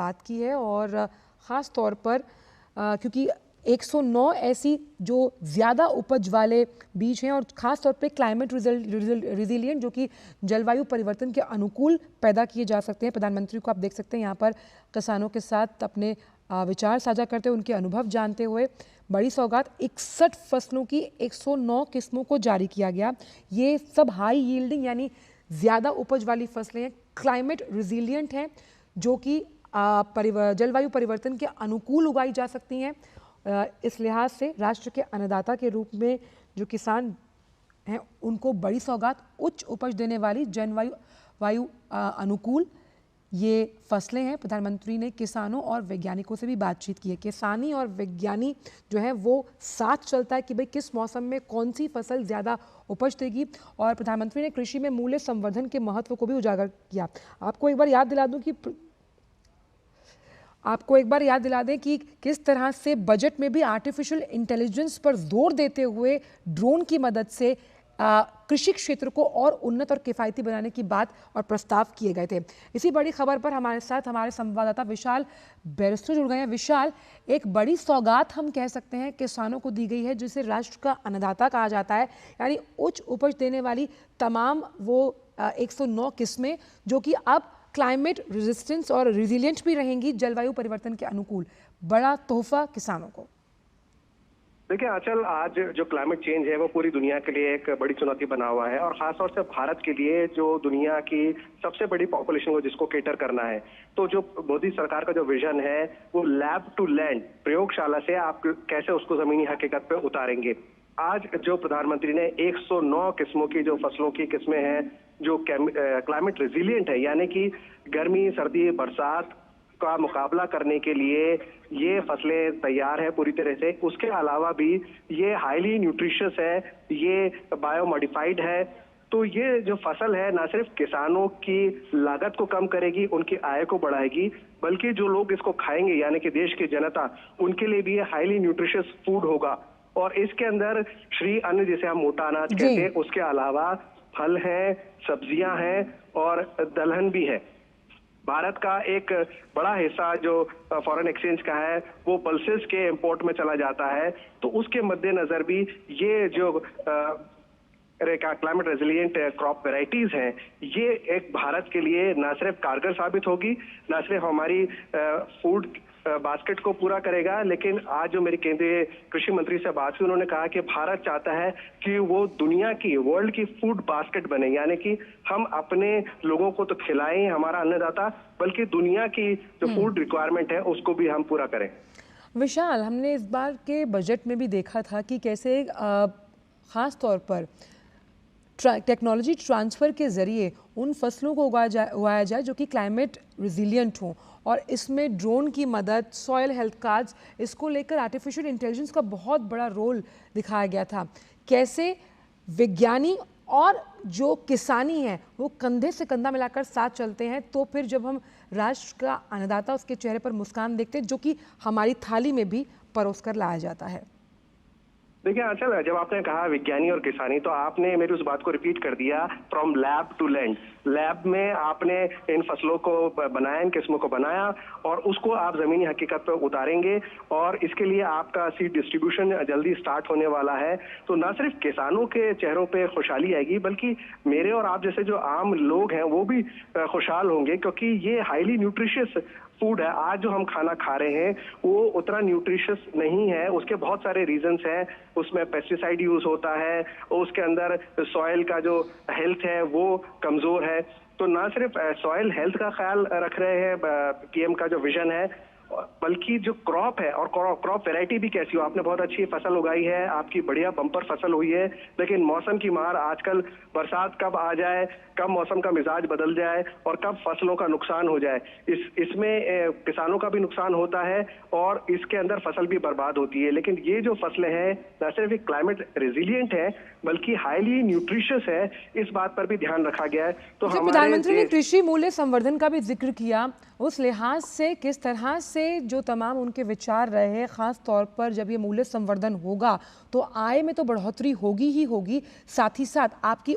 बात की है और ख़ास तौर पर क्योंकि 109 ऐसी जो ज़्यादा उपज वाले बीज हैं और ख़ास तौर पे क्लाइमेट रिजिलियंट जो कि जलवायु परिवर्तन के अनुकूल पैदा किए जा सकते हैं। प्रधानमंत्री को आप देख सकते हैं यहाँ पर किसानों के साथ अपने विचार साझा करते हुए, उनके अनुभव जानते हुए बड़ी सौगात 61 फसलों की 109 किस्मों को जारी किया गया। ये सब हाई यील्डिंग यानी ज़्यादा उपज वाली फसलें हैं, क्लाइमेट रिजिलियंट हैं, जो कि जलवायु परिवर्तन के अनुकूल उगाई जा सकती हैं। इस लिहाज से राष्ट्र के अन्नदाता के रूप में जो किसान हैं उनको बड़ी सौगात उच्च उपज देने वाली जलवायु अनुकूल ये फसलें हैं। प्रधानमंत्री ने किसानों और वैज्ञानिकों से भी बातचीत की है। किसानी और वैज्ञानिक जो है वो साथ चलता है कि भाई किस मौसम में कौन सी फसल ज़्यादा उपज देगी। और प्रधानमंत्री ने कृषि में मूल्य संवर्धन के महत्व को भी उजागर किया। आपको एक बार याद दिला दें कि किस तरह से बजट में भी आर्टिफिशियल इंटेलिजेंस पर जोर देते हुए ड्रोन की मदद से कृषि क्षेत्र को और उन्नत और किफ़ायती बनाने की बात और प्रस्ताव किए गए थे। इसी बड़ी खबर पर हमारे साथ हमारे संवाददाता विशाल बैरिस्टो जुड़ गए हैं। विशाल, एक बड़ी सौगात हम कह सकते हैं किसानों को दी गई है, जिसे राष्ट्र का अन्नदाता कहा जाता है, यानी उच्च उपज देने वाली तमाम वो 109 किस्में जो कि अब क्लाइमेट रेजिस्टेंस और रिजिलियंट भी रहेंगी जलवायु परिवर्तन के अनुकूल। बड़ा तोहफा किसानों को। देखिए आंचल, आज जो क्लाइमेट चेंज है वो पूरी दुनिया के लिए एक बड़ी चुनौती बना हुआ है और खासतौर से भारत के लिए जो दुनिया की सबसे बड़ी पॉपुलेशन को जिसको केटर करना है। तो जो मोदी सरकार का जो विजन है वो लैब टू लैंड, प्रयोगशाला से आप कैसे उसको जमीनी हकीकत पे उतारेंगे। आज जो प्रधानमंत्री ने 109 किस्मों की जो फसलों की किस्में हैं जो क्लाइमेट रेजिलियंट है, यानी कि गर्मी, सर्दी, बरसात का मुकाबला करने के लिए ये फसलें तैयार है पूरी तरह से। उसके अलावा भी ये हाईली न्यूट्रिशियस है, ये बायोमॉडिफाइड है। तो ये जो फसल है ना सिर्फ किसानों की लागत को कम करेगी, उनकी आय को बढ़ाएगी, बल्कि जो लोग इसको खाएंगे यानी कि देश की जनता, उनके लिए भी ये हाईली न्यूट्रिशियस फूड होगा। और इसके अंदर श्री अन्न जिसे हम मोटा अनाज कहते हैं, उसके अलावा फल हैं, सब्जियां हैं और दलहन भी है। भारत का एक बड़ा हिस्सा जो फॉरेन एक्सचेंज का है वो पल्सेस के इंपोर्ट में चला जाता है। तो उसके मद्देनजर भी ये जो क्लाइमेट रेजिलियंट क्रॉप वैरायटीज हैं, ये एक भारत के लिए ना सिर्फ कारगर साबित होगी, ना सिर्फ हमारी फूड बास्केट को पूरा करेगा, लेकिन आज जो मेरी केंद्रीय कृषि मंत्री से बात हुई, उन्होंने कहा कि भारत चाहता है कि वो दुनिया की, वर्ल्ड की फूड बास्केट बने, यानी कि हम अपने लोगों को तो खिलाएं, हमारा अन्नदाता, बल्कि दुनिया की जो फूड रिक्वायरमेंट है उसको भी हम पूरा करें। विशाल, हमने इस बार के बजट में भी देखा था कि कैसे खास तौर पर टेक्नोलॉजी ट्रांसफ़र के ज़रिए उन फसलों को उगाया जाए जो कि क्लाइमेट रिजिलियंट हों, और इसमें ड्रोन की मदद, सॉयल हेल्थ कार्ड्स, इसको लेकर आर्टिफिशियल इंटेलिजेंस का बहुत बड़ा रोल दिखाया गया था। कैसे विज्ञानी और जो किसानी है वो कंधे से कंधा मिलाकर साथ चलते हैं, तो फिर जब हम राष्ट्र का अन्नदाता उसके चेहरे पर मुस्कान देखते हैं जो कि हमारी थाली में भी परोस कर लाया जाता है। देखिए आंचल, जब आपने कहा विज्ञानी और किसानी, तो आपने मेरी उस बात को रिपीट कर दिया, from lab to land. Lab में आपने इन फसलों को बनाया, इन किस्मों को बनाया और उसको आप जमीनी हकीकत पर उतारेंगे और इसके लिए आपका सीड डिस्ट्रीब्यूशन जल्दी स्टार्ट होने वाला है। तो ना सिर्फ किसानों के चेहरों पे खुशहाली आएगी, बल्कि मेरे और आप जैसे जो आम लोग हैं वो भी खुशहाल होंगे, क्योंकि ये हाईली न्यूट्रिशियस फूड है। आज जो हम खाना खा रहे हैं वो उतना न्यूट्रिशियस नहीं है, उसके बहुत सारे रीजंस हैं। उसमें पेस्टिसाइड यूज होता है, उसके अंदर सॉइल का जो हेल्थ है वो कमजोर है। तो ना सिर्फ सॉइल हेल्थ का ख्याल रख रहे हैं पीएम का जो विजन है, बल्कि जो क्रॉप है और क्रॉप वैरायटी भी कैसी हो। आपने बहुत अच्छी फसल उगाई है, आपकी बढ़िया बम्पर फसल हुई है, लेकिन मौसम की मार, आजकल बरसात कब आ जाए, कब मौसम का मिजाज बदल जाए और कब फसलों का नुकसान हो जाए, इसमें किसानों का भी नुकसान होता है और इसके अंदर फसल भी बर्बाद होती है। लेकिन ये जो फसलें हैं न सिर्फ एक क्लाइमेट रेजिलियंट है बल्कि हाईली न्यूट्रिशियस है, इस बात पर भी ध्यान रखा गया है। तो प्रधानमंत्री ने कृषि मूल्य संवर्धन का भी जिक्र किया, उस लिहाज से किस तरह से जो तमाम उनके विचार रहे, खास तौर पर जब ये मूल्य संवर्धन होगा तो आय में तो बढ़ोतरी होगी ही होगी, साथ ही साथ आपकी